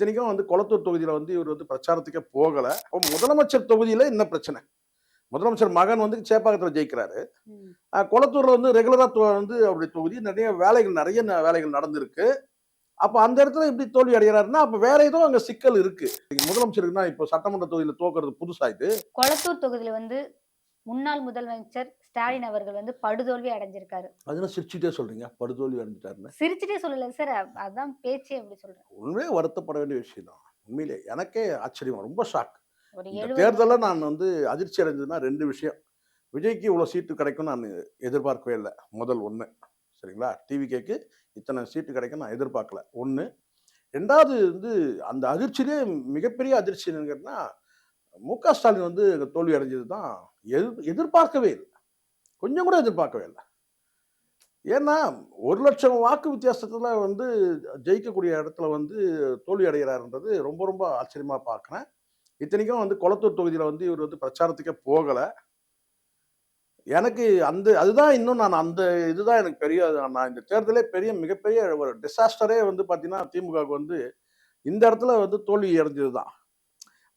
இத்தனைக்கும் வந்து கொளத்தூர் தொகுதியில வந்து இவர் வந்து பிரச்சாரத்துக்கே போகல. அப்ப முதலமைச்சர் தொகுதியில என்ன பிரச்சனை? முதலமைச்சர் மகன் வந்து சேப்பாக்கத்துல ஜெயிக்கிறாரு. ம். கொளத்தூர்ல வந்து ரெகுலரா வந்து அவருடைய தொகுதி நெறைய வேலைகள் நடந்திருக்கு. அப்ப அந்த இடத்துல இப்படி தோல்வி அடைகிறாருன்னா, அப்ப வேற ஏதோ அங்க சிக்கல் இருக்கு. முதலமைச்சருக்குன்னா இப்போ சட்டமன்ற தொகுதியில தோக்குறது புதுசா இது? கொளத்தூர் தொகுதியில முன்னாள் முதலமைச்சர் ஸ்டாலின் அவர்கள் படுதோல்வி அடைஞ்சிருக்காரு. அதெல்லாம் சிரிச்சுட்டே சொல்றீங்க. படுதோல்வி அடைஞ்சுட்டாருன்னு. சிரிச்சுட்டே சொல்லல சார். அதான் பேச்சே அப்படி சொல்றேன். உண்மையே வருத்தப்பட வேண்டிய விஷயம் தான். உண்மையிலே எனக்கே ஆச்சரியம். ரொம்ப ஷாக். ஒரு இந்த 70 தேர்தல்ல நான் வந்து அதிர்ச்சி அடைஞ்சதுன்னா 2 விஷயம். விஜய்க்கு இவ்வளோ சீட்டு கிடைக்கும்னு நான் எதிர்பார்க்கவே இல்ல. முதல் 1. சரிங்களா? டிவிகேக்கு இத்தனை சீட்டு கிடைக்கும்னு நான் எதிர்பார்க்கல. 1. 2வது வந்து அந்த அதிர்ச்சியிலே மிகப்பெரிய அதிர்ச்சி என்னன்னு கேட்டீங்கன்னா, ஸ்டாலின் வந்து தோல்வி அடைஞ்சது தான் எதிர்பார்க்கவே இல்ல. கொஞ்சம் கூட எதிர்பார்க்கவே இல்ல. ஏன்னா 1,00,000 வாக்கு வித்தியாசத்துல வந்து ஜெயிக்கக்கூடிய இடத்துல வந்து தோல்வி அடைகிறாருன்றது ரொம்ப ரொம்ப ஆச்சரியமா பார்க்கிறேன். இத்தனைக்கும் வந்து கொளத்தூர் தொகுதியில வந்து இவர் வந்து பிரச்சாரத்துக்கே போகல. எனக்கு அதுதான் இன்னும் நான் இதுதான் எனக்கு பெரிய நான் இந்த தேர்தலே மிகப்பெரிய ஒரு டிசாஸ்டரே வந்து பார்த்தீங்கன்னா, திமுகவுக்கு வந்து இந்த இடத்துல வந்து தோல்வி அடைஞ்சது தான்.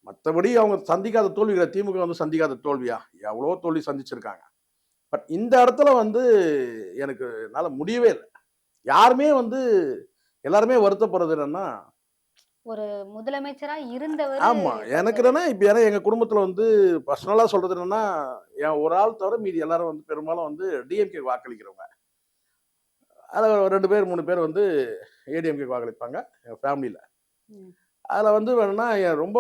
மத்தபடி அவங்க சந்திக்காத தோல்விகள திமுக வந்து சந்திக்காத தோல்வியா? எவ்வளவோ தோல்வி சந்திச்சிருக்காங்க. பட் இந்த இடத்துல வந்து என்னால முடியவே இல்ல. யாருமே வந்து எல்லாருமே வருத்தப்படுறது என்னன்னா ஒரு முதலமைச்சரா இருந்தவரு ஆமா. எனக்கு என்னன்னா, இப்ப ஏன்னா எங்க குடும்பத்துல வந்து பர்சனலா சொல்றது என்னன்னா, என் ஒரு ஆள் தவிர மீதி எல்லாரும் வந்து பெரும்பாலும் வந்து டிஎம்கே வாக்களிக்கிறவங்க. அதுல 2 பேர், 3 பேர் வந்து ஏடிஎம்கே வாக்களிப்பாங்க, எங்க ஃபேமிலில. ம். அதுல வந்து என்னன்னா, ரொம்ப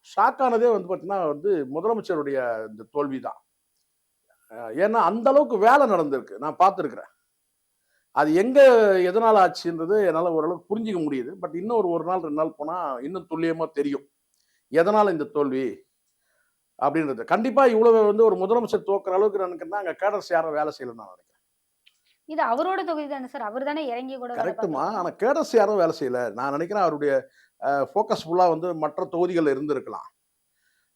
ஷாக் ஆனதே வந்து பார்த்தீங்கன்னா வந்து முதலமைச்சருடைய இந்த தோல்வி தான். ஏன்னா அந்த அளவுக்கு வேலை நடந்திருக்கு. நான் பார்த்திருக்கிறேன். அது எதனால ஆச்சுன்றது என்னால ஓரளவுக்கு புரிஞ்சுக்க முடியுது. பட் இன்னும் ஒரு 1 நாள், 2 நாள் போனா இன்னும் துல்லியமா தெரியும். எதனால இந்த தோல்வி? அப்படின்றது. கண்டிப்பா இவ்வளவு வந்து ஒரு முதலமைச்சர் தோக்குற அளவுக்கு எனக்கு அங்க கேடர்ஸ் யாரும் வேலை செய்யலன்னு நான் நினைக்கிறேன். இது அவரோட தொகுதி தானே சார். அவரு தானே இறங்கி கூட வேலை கரெக்ட்டுமா. பார்க்கலாம். ஆனா கேடர்ஸ் யாரும் வேலை செய்யல. நான் நினைக்கிறேன் அவருடைய ஃபோக்கஸ் ஃபுல்லா வந்து மற்ற தொகுதிகள்ல இருந்திருக்கலாம்.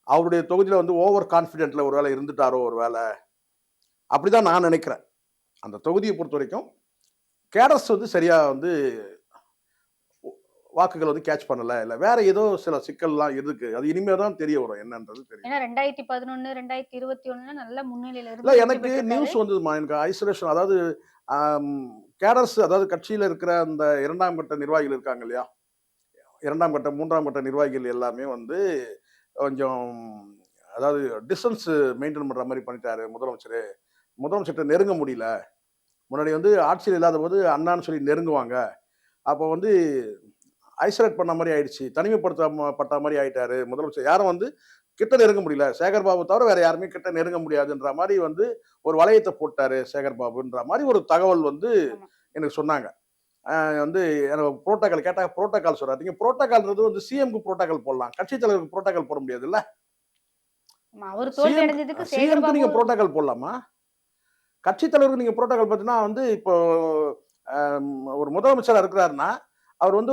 அவருடைய தொகுதியில வந்து ஓவர் கான்ஃபிடென்ட்ல ஒரு வேளை இருந்துட்டாரோ ஒரு வேளை. அப்படிதான் நான் நினைக்கிறேன். அந்த தொகுதிய பொறுத்தவரைக்கும் கேடர்ஸ் வந்து சரியா வந்து வாக்குகள் வந்து கேட்ச் பண்ணல. இல்ல வேற ஏதோ சில சிக்கல்லாம் இருக்கு. அது இனிமே தான் தெரிய வரும் என்னன்றது தெரியும். ஏன்னா 2011, 2021 நல்ல முன்னிலையில இல்ல இருந்து வெற்றி எனக்கு பெற்றிருக்காரு. நியூஸ் வந்ததுமா. எனக்கு ஐசோலேஷன் அதாவது ஆம், கேடர்ஸ் அதாவது கட்சியில இருக்கிற அந்த 2ஆம் கட்ட நிர்வாகிகள் இருக்காங்க இல்லையா? 2ஆம் கட்ட, 3ஆம் கட்ட நிர்வாகிகள் எல்லாமே வந்து கொஞ்சம் அதாவது டிஸ்டன்ஸ் மெயின்டெயின் பண்ற மாரி பண்ணிட்டாரு முதலமைச்சரு. முதலமைச்சர்ட்ட நெருங்க முடியல. முன்னாடி வந்து ஆட்சியில் இல்லாதபோது அண்ணான்னு சொல்லி நெருங்குவாங்க. அப்போ வந்து ஐசோலேட் பண்ண மாரி ஆயிடுச்சு. பட்ட மாரி ஆயிட்டாரு முதலமைச்சர். யாரும் வந்து கிட்ட நெருங்க முடியல. சேகர் பாபு தவிர வேற யாருமே கிட்ட நெருங்க முடியாதுன்ற மாரி வந்து ஒரு வளையத்த போட்டாரு சேகர் பாபுன்ற மாரி ஒரு தகவல் வந்து ஆமா. எனக்கு சொன்னாங்க. வந்து எனக்கு புரோட்டோகால் கேட்டா புரோட்டோகால் சொல்லாதீங்க. புரோட்டோகால்ன்றது வந்து சிஎம்க்கு புரோட்டோகால் போடலாம். கட்சித் தலைவருக்கு புரோட்டோகால் போட முடியாதுல்ல? ஆமா. அவரு தோல்வி சிஎம்க்கு அடைஞ்சதுக்கு சேகர் சிஎம்க்கு பாபு நீங்க புரோட்டோகால் போடலாமா? கட்சித் தலைவருக்கு நீங்க புரோட்டோகால் பார்த்தீங்கன்னா வந்து இப்போ அ ஒரு முதலமைச்சரா இருக்கிறாருன்னா, அவர் வந்து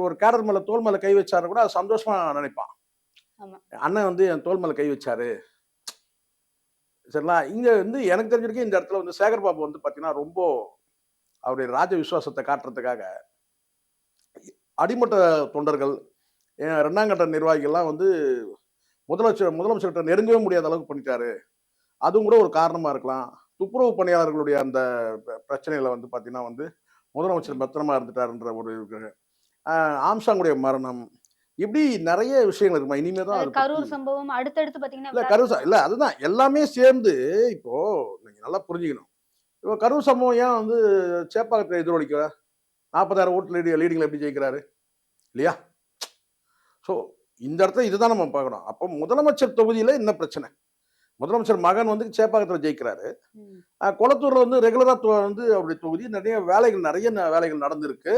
ஒரு கேடர் மேல தோள் மேல கை வச்சாருன்னா கூட அது சந்தோஷமா நினைப்பான். ஆமா. அண்ணன் வந்து என் தோள் மேல கை வச்சாரு. சரிங்களா? இங்க வந்து எனக்கு தெரிஞ்ச வரைக்கும் இந்த இடத்துல வந்து சேகர் பாபு வந்து பார்த்தீங்கன்னா, ரொம்ப அவருடைய ராஜ விசுவாசத்த காட்டுறதுக்காக அடிமட்ட தொண்டர்கள், 2ஆம் கட்ட நிர்வாகிகள்லாம் வந்து முதலமைச்சர்ட்ட நெருங்கவே முடியாத அளவுக்கு பண்ணிட்டாரு. அதுவும் கூட ஒரு காரணமா இருக்கலாம். துப்புரவு பணியாளர்களுடைய அந்த பிரச்சனையில வந்து பார்த்தீங்கன்னா வந்து, முதலமைச்சர் ம். மெத்தனமா இருந்துட்டாருன்ற ஒரு அ ஆம்ஸ்ட்ராங்குடைய மரணம். இப்படி நெறைய விஷயங்கள் இருக்குமா. இனிமே தான் அது அத பத்தி கரூர் சம்பவம் அடுத்தடுத்து பார்த்தீங்கன்னா இல்ல இல்ல அதுதான் எல்லாமே சேர்ந்து இப்போ நீங்க நல்லா புரிஞ்சுக்கணும். இப்போ கரூர் சம்பவம் ஏன் வந்து சேப்பாக்கத்துல எதிரொலிக்கல? 40,000 ஓட்டு லீடிங்ல எப்படி ஜெயிக்கிறாரு? இல்லையா? ஸோ இந்த இடத்துல இதுதான் நம்ம பார்க்கணும். அப்போ முதலமைச்சர் தொகுதியில என்ன பிரச்சனை? முதலமைச்சர் மகன் வந்து சேப்பாக்கத்துல ஜெயிக்கிறாரு. ம். கொளத்தூர்ல வந்து ரெகுலரா வந்து அவருடைய தொகுதி நெறைய வேலைகள் நடந்திருக்கு.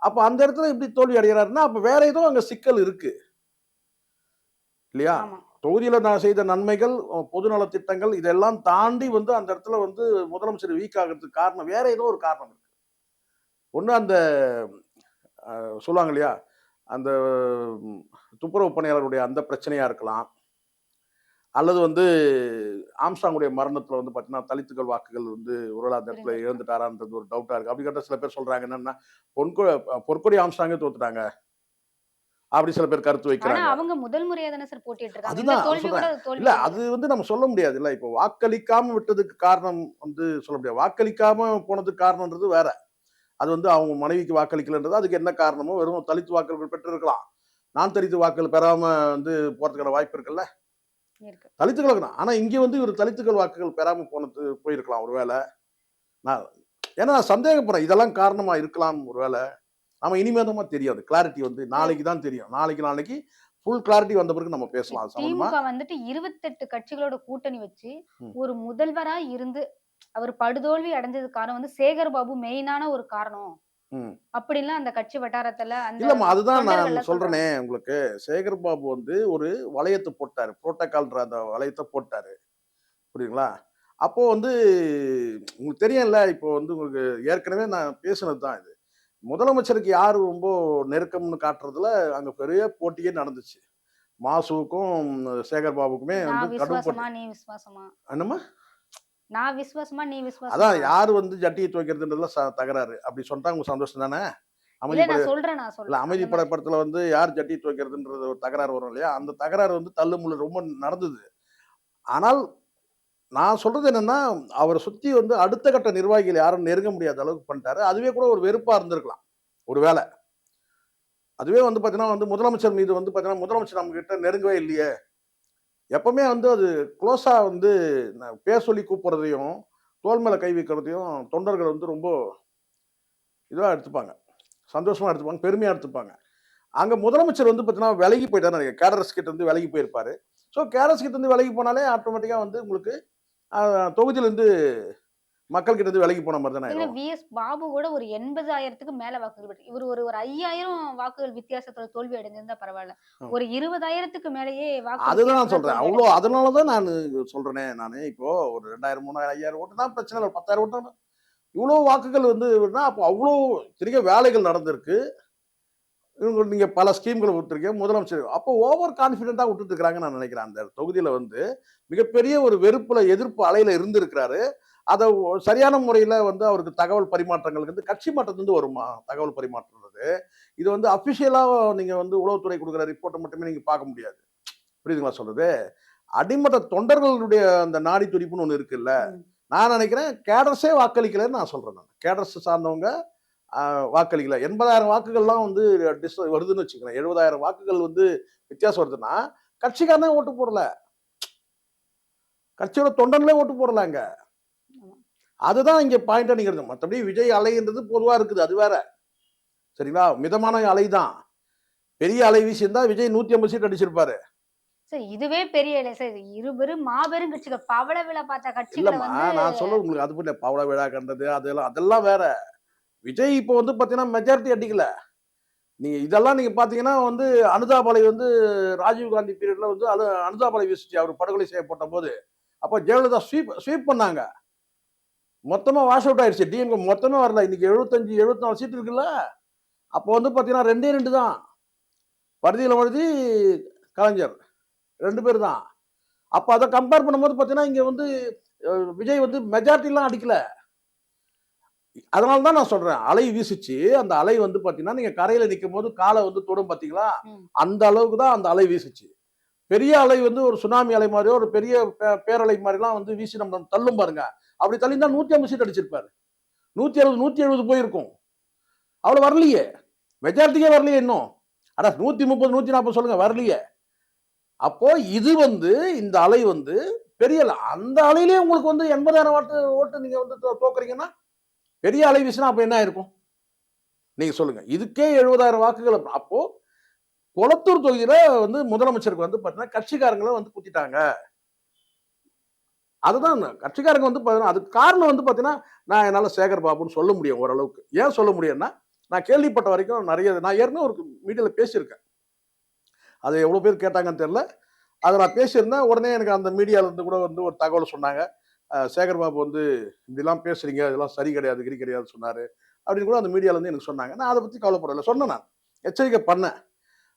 அப்ப அந்த இடத்துல எப்படி தோல்வி அடைகிறாருன்னா, அப்ப வேற ஏதோ அங்க சிக்கல் இருக்கு. இல்லையா? ஆமா. தொகுதியில நான் செய்த நன்மைகள், பொதுநல திட்டங்கள் இதெல்லாம் தாண்டி வந்து அந்த இடத்துல வந்து முதலமைச்சர் வீக் ஆகுறதுக்கு காரணம் வேற ஏதோ ஒரு காரணம் இருக்கு. ஒண்ணு அந்த சொல்லுவாங்க இல்லையா? அந்த ம் துப்புரவு பணியாளருடைய அந்த பிரச்சனையா இருக்கலாம். அல்லது வந்து ஆம்ஸ்ட்ராங்குடைய மரணத்துல வந்து பார்த்தீங்கன்னா, தலித்துகள் வாக்குகள் வந்து ஒருவேள அந்த இடத்துல இருந்திருக்கலாம். இழந்துட்டாரான்றது ஒரு டவுட்டா இருக்கு. அப்படி கேட்டா சில பேர் சொல்றாங்க என்னன்னா, பொற்கொடி ஆம்ஸ்ட்ராங்கே தோத்துட்டாங்க. அப்படி சில பேர் கருத்து ஆனா வைக்கிறாங்க. அவங்க முதல் முறையா தானே சார் போட்டிட்டு இருக்காங்க. இந்த அதுதான் அது தோல்வி கூட சொல்றேன். இல்ல தோல்வி அது இல்லையா? வந்து நம்ம சொல்ல முடியாது இல்ல. இப்போ வாக்களிக்காம விட்டதுக்கு காரணம் வந்து சொல்ல முடியாது. வாக்களிக்காம போனதுக்கு காரணம்ன்றது வேற. அது வந்து அவங்க மனைவிக்கு வாக்களிக்கலன்றது அதுக்கு என்ன காரணமோ வெறும் தலித் வாக்குகள் பெற்றிருக்கலாம். நான் தலித் வாக்குகள் பெறாம வந்து போறதுக்கான வாய்ப்பு இருக்குல்ல. இருக்கு. தலித்துகளுக்கு தான். ஆனா இங்க வந்து இவரு தலித்துகள் வாக்குகள் பெறாம போயிருக்கலாம் ஒருவேள. நான் ஏன்னா நான் சந்தேகப்படுறேன். இதெல்லாம் காரணமா இருக்கலாம் ஒருவேள. நாம இனிமே தான் தெரியும். அது கிளாரிட்டி வந்து இல்ல நாளைக்கு தான் தெரியும். நாளைக்கு ஃபுல் கிளாரிட்டி வந்த பிறகு நம்ம பேசலாம் அது சம்பந்தமா. திமுக வந்துட்டு 28 கட்சிகளோட கூட்டணி வச்சு, ம். ஒரு முதல்வரா இருந்து அவர் படுதோல்வி அடைஞ்சதுக்கு காரணம் வந்து சேகர் பாபு மெயினான ஒரு காரணம். ம். அப்படின்லாம் அந்த கட்சி வட்டாரத்துல அந்த இல்லம்மா அதுதான் நான் தொண்டர்கள்லாம் சொல்றேனே சொல்றாங்க. உங்களுக்கு. சேகர் பாபு வந்து ஒரு வளையத்த போட்டாரு. புரோட்டோகால்ன்ற அந்த வளையத்த போட்டாரு. புரியுதுங்களா? அப்போ வந்து உங்களுக்கு தெரியும்ல, இப்போ வந்து உங்களுக்கு ஏற்கனவே நான் பேசினது தான் இது. முதலமைச்சருக்கு யாரு ரொம்ப நெருக்கம்னு காட்டுறதுல அங்க பெரிய போட்டியே நடந்துச்சு. மாசுவுக்கும் சேகர் பாபுக்குமே வந்து நான் கடும் போட்டி. விசுவாசமா, நீ விசுவாசமா? என்னம்மா? நான் விசுவாசமா, நீ அதான் விசுவாசமா? யாரு வந்து ஜட்டிய துவைக்கிறதுன்றதுல தகராறு. அப்படி சொல்ட்டா உங்களுக்கு சந்தோஷம் தானே? இல்ல அமைதி படை நான் இல்ல சொல்றேன். அமைதி அந்த படை மாரி. படத்துல வந்து யார் ஜட்டி துவைக்கிறதுன்றது ஒரு தகராறு வரும் இல்லையா? அந்த தகராறு வந்து தள்ளுமுள்ளு ரொம்ப நடந்தது. ஆனால் நான் சொல்றது என்னன்னா, அவர சுத்தி வந்து அடுத்த கட்ட நிர்வாகிகள் யாரும் நெருங்க முடியாத அளவுக்கு பண்ணிட்டாரு. அதுவே கூட ஒரு வெறுப்பா இருந்திருக்கலாம். ஒரு வேள. அதுவே வந்து பார்த்தீங்கன்னா வந்து முதலமைச்சர் மீது வந்து பார்த்தீங்கன்னா, முதலமைச்சர் நம்மகிட்ட நெருங்கவே இல்லையே! எப்பவுமே வந்து அது குளோஸா வந்து பேர் சொல்லி கூப்பிடுறதையும், தோள் மேல கை வைக்கிறதையும் தொண்டர்கள் வந்து ரொம்ப இதுவா எடுத்துப்பாங்க. சந்தோஷமா எடுத்துப்பாங்க. பெருமையா எடுத்துப்பாங்க. அங்க முதலமைச்சர் வந்து பார்த்தீங்கன்னா, விலகி போயிட்டாருன்னு நெனைக்கிறேன். கேடரர்ஸ் கிட்ட இருந்து விலகி போயிருப்பாரு. ஸோ கேடரர்ஸ் கிட்ட இருந்து விலகி போனாலே ஆட்டோமேட்டிக்கா வந்து உங்களுக்கு அ தொகுதியிலிருந்து மக்கள் கிட்ட இருந்து விலகி போன மாரி தானே இதுல ஆயிரும். விஎஸ் பாபு கூட ஒரு 80,000க்கு மேல வாக்குகள் பெற்று இவரு ஒரு 5,000 வாக்குகள் வித்தியாசத்துல தோல்வி அடைஞ்சிருந்தா பரவால்ல. ம். ஒரு 20,000க்கு மேலேயே வாக்கு அதுதான் நான் வித்தியாசத்துல சொல்றேன். தோல்வி அவ்ளோ அடைஞ்சிருக்காரு. அதனால தான் நானு சொல்றேனே நானு. இப்போ ஒரு 2000, 3000, 5000 ஓட்டுனா பிரச்சனை இல்ல. 10,000 ஓட்டுனா இவ்ளோ வாக்குகள் வந்து அப்போ அவ்ளோ பெரிய வேலைகள் நடந்திருக்கு. இவங்க நீங்க பல ஸ்கீம்கள குடுத்துருக்கீங்க. முதலமைச்சர் அப்போ ஓவர் கான்ஃபிடென்ட்டா விட்டுட்டு இருக்காங்கன்னு நான் நினைக்கிறேன். அந்த தொகுதியில வந்து மிகப்பெரிய ஒரு வெறுப்புல, எதிர்ப்பு அலையில இருந்திருக்கிறாரு. அத சரியான முறையில வந்து அவருக்கு தகவல் பரிமாற்றங்கள் வந்து கட்சி மட்டத்திலிருந்து வருமா? தகவல் பரிமாற்றம்ன்றது. இது வந்து அபிஷியலா நீங்க வந்து உளவுத்துறை குடுக்குற ரிப்போர்ட்ட மட்டுமே நீங்க பார்க்க முடியாது. புரியுதுங்களா சொல்றது? அடிமட்ட தொண்டர்களுடைய அந்த நாடி துடிப்புன்னு ஒண்ணு இருக்குல்ல. ம். நான் நினைக்கிறேன் கேடர்ஸே வாக்களிக்கலன்னு நான் சொல்றேன் நானு. கேடர்ஸ் சார்ந்தவங்க வாக்களிக்கல. 80,000 வாக்குகள்லாம் வந்து வருதுன்னு வச்சுக்கங்களேன். 70,000 வாக்குகள் வந்து வித்தியாசம் வருதுன்னா, கட்சிக்காரனே ஓட்டு போடல. கட்சியோட தொண்டர்களே ஓட்டு போடலங்க. ஆமா. அதுதான் இங்க பாயிண்ட்டா நீங்க எடுக்கணும். மத்தபடி விஜய் அலைன்றது பொதுவா இருக்குது. அது வேற. சரிங்களா? மிதமான அலை தான். பெரிய அலை வீசியிருந்தா விஜய் 150 சீட் அடிச்சிருப்பாரு. சார் இதுவே பெரிய இல்ல சார். இருபெரும் மாபெரும் கட்சிகள். பவள விழா பார்த்த கட்சிகள இல்லம்மா, வந்து நான் சொல்றது உங்களுக்கு அது புரியல. பவள விழா கண்டது அதெல்லாம் வேற. விஜய் இப்போ வந்து பார்த்தீங்கன்னா, மெஜாரிட்டி அடிக்கல. நீங்க இதெல்லாம் நீங்க பார்த்தீங்கன்னா வந்து அனுதாபலை வந்து ராஜீவ்காந்தி பீரியட்ல வந்து அனுதாபலை வீசுச்சு. அவர் படுகொலை செய்யப்பட்டபோது. அப்ப ஜெயலலிதா ஸ்வீப் ஸ்வீப் பண்ணாங்க. மொத்தமா வாஷ் அவுட் ஆயிருச்சு. டிஎம்கே மொத்தமே வரல. இன்னைக்கு 75, 74 சீட் இருக்குல்ல. அப்போ வந்து பார்த்தீங்கன்னா 2 தான். பரிதியில வழுதி, கலைஞர் 2 பேர் தான். அப்ப அத கம்பேர் பண்ணும்போது பார்த்தீங்கன்னா, இங்க வந்து விஜய் வந்து மெஜாரிட்டிலாம் அடிக்கல. அதனால தான் நான் சொல்றேன். அலை வீசுச்சு. அந்த அலை வந்து பார்த்தீங்கன்னா, நீங்க கரையில நிக்கும்போது கால வந்து தொடும் பார்த்தீங்களா? ம். அந்த அளவுக்கு தான் அந்த அலை வீசுச்சு. பெரிய அலை வந்து ஒரு சுனாமி அலை மாரியோ, ஒரு பெரிய பேரலை மாரிலாம் வந்து வீசி நம்மள தள்ளும் பாருங்க. அப்படி தள்ளியிருந்தா 150 சீட் அடிச்சிருப்பாரு. 160, 170 போயிருக்கும். அவ்வளவு வரலையே. மெஜாரிட்டியே வரலையே இன்னும். அட 130, 140 சொல்லுங்க வரலையே. அப்போ இது வந்து இந்த அலை வந்து பெரிய அலை. அந்த அலையிலேயே உங்களுக்கு வந்து 80,000 ஓட்டு நீங்க வந்து தோக்குறீங்கன்னா, பெரிய அலை வீசினா அப்ப என்ன ஆயிருக்கும்? நீங்க சொல்லுங்க. இதுக்கே 70,000 வாக்குகள் அப்போ கொளத்தூர் தொகுதியில வந்து முதலமைச்சருக்கு வந்து பார்த்தீங்கன்னா, கட்சிக்காரங்கள வந்து குத்திட்டாங்க. அதுதான் கட்சிக்காரங்க வந்து பார்த்தீங்கன்னா, அதுக்கு காரணம் வந்து பார்த்தீங்கன்னா, நான் என்னால சேகர் பாபுன்னு சொல்ல முடியும் ஓரளவுக்கு. ஏன் சொல்ல முடியும்னா, நான் கேள்விப்பட்ட வரைக்கும் நெறைய நான் ஏற்கனவே ஒரு மீடியால பேசியிருக்கேன். அத எவ்வளோ பேர் கேட்டாங்கன்னு தெரியல. அத நான் பேசியிருந்தேன். உடனே எனக்கு அந்த மீடியால இருந்து கூட வந்து ஒரு தகவல் சொன்னாங்க. சேகர் பாபு வந்து இப்படிலாம் பேசுறீங்க. இதெல்லாம் சரி கிடையாது, கிரி கிடையாதுன்னு சொன்னாரு. அப்படின்னு கூட அந்த மீடியால இருந்து எனக்கு சொன்னாங்க. நான் அத பத்தி கவலைப்படல. சொன்னேன் நான். எச்சரிக்கை பண்ணேன்.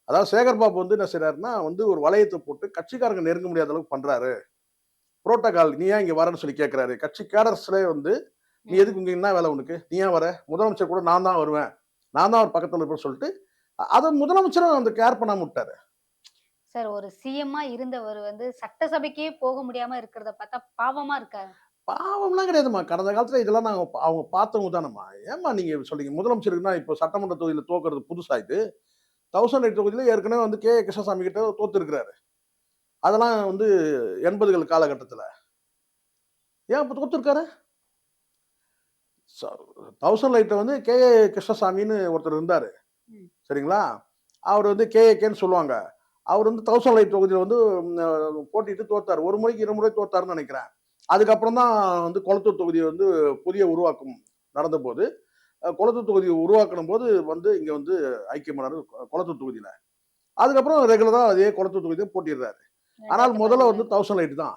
அதாவது சேகர் பாபு வந்து என்ன செய்றாருன்னா, வந்து ஒரு வளையத்த போட்டு கட்சிக்காரங்க நெருங்க முடியாத அளவுக்கு பண்றாரு. புரோட்டோகால் நீ ஏன் இங்க வரன்னு சொல்லி கேட்கிறாரு. கட்சி கேடர்ஸ்லயே வந்து நீ ம். எதுக்கு இங்க என்ன வேலை உனக்கு? நீ ஏன் வர? முதலமைச்சர் கூட நான் தான் வருவேன். நான் தான் அவர் பக்கத்துல இருப்பேன்னு சொல்லிட்டு, அத முதலமைச்சரும் அந்த கேர் பண்ணாம விட்டாரு. சார் ஒரு சிஎம்மா இருந்தவர் வந்து சட்டசபைக்கே போக முடியாம இருக்கிறத பார்த்தா பாவமா இருக்கா? பாவம்லாம் கிடையாதும்மா. கடந்த காலத்துல இதெல்லாம் நாங்க அவங்க பார்த்தவங்க தானம்மா. ஏம்மா நீங்க சொல்றீங்க? முதலமைச்சருக்குன்னா இப்போ சட்டமன்ற தொகுதியில தோக்குறது புதுசா இது? 1008 தொகுதியில ஏற்கனவே வந்து கே. கிருஷ்ணசாமி கிட்ட தோத்துருக்கிறாரு. அதெல்லாம் வந்து 80கள் காலகட்டத்துல. ஏன் அப்ப தோத்துருக்காரு? ச 1008 வந்து கே. கிருஷ்ணசாமின்னு ஒருத்தர் இருந்தாரு. ம். சரிங்களா? அவர் வந்து கேஏகேன்னு சொல்லுவாங்க. அவர் வந்து 1008 தொகுதியில வந்து போட்டியிட்டு தோத்தாரு. ஒரு முறைக்கு 2 முறை தோத்தாருன்னு நெனைக்கிறேன். அதுக்கப்புறம் தான் வந்து கொளத்தூர் தொகுதிய வந்து புதிய உருவாக்கம் நடந்தபோது, கொளத்தூர் தொகுதிய உருவாக்கணும்போது வந்து இங்க வந்து ஐக்கியமானாரு கொளத்தூர் தொகுதியில. அதுக்கப்புறம் ரெகுலரா அதே கொளத்தூர் தொகுதியில போட்டியிடுறாரு. ஆனால் முதல்ல 2011 வந்து 1008 தான்.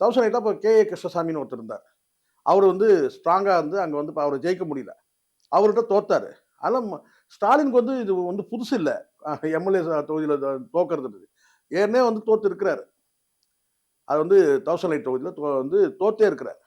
1008 அப்ப கே.ஏ. கிருஷ்ணசாமின்னு ஒருத்தர் இருந்தார். அவரு வந்து ஸ்ட்ராங்கா வந்து அங்க வந்து அவர ஜெயிக்க முடியல. அவர்ட்ட தோத்தாரு. அதெல்லாம் ஸ்டாலினுக்கு வந்து இது வந்து புதுசு இல்ல. எம்.எல்.ஏ. தொகுதியில தோற்கறது. ஏற்கனவே வந்து தோத்து இருக்கிறாரு. அது வந்து 1008 தொகுதியில வந்து தோத்தே இருக்கிறாரு.